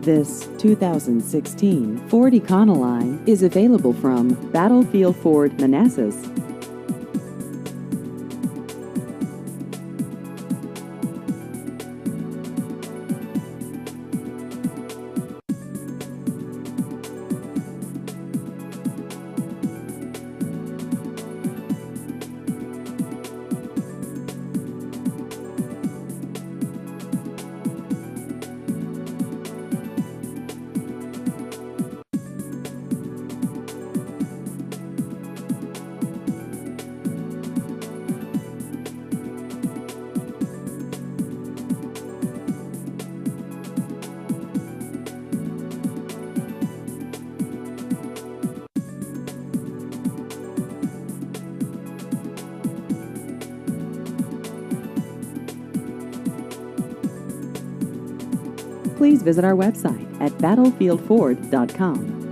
This 2016 Ford Econoline is available from Battlefield Ford, Manassas. Please visit our website at battlefieldford.com.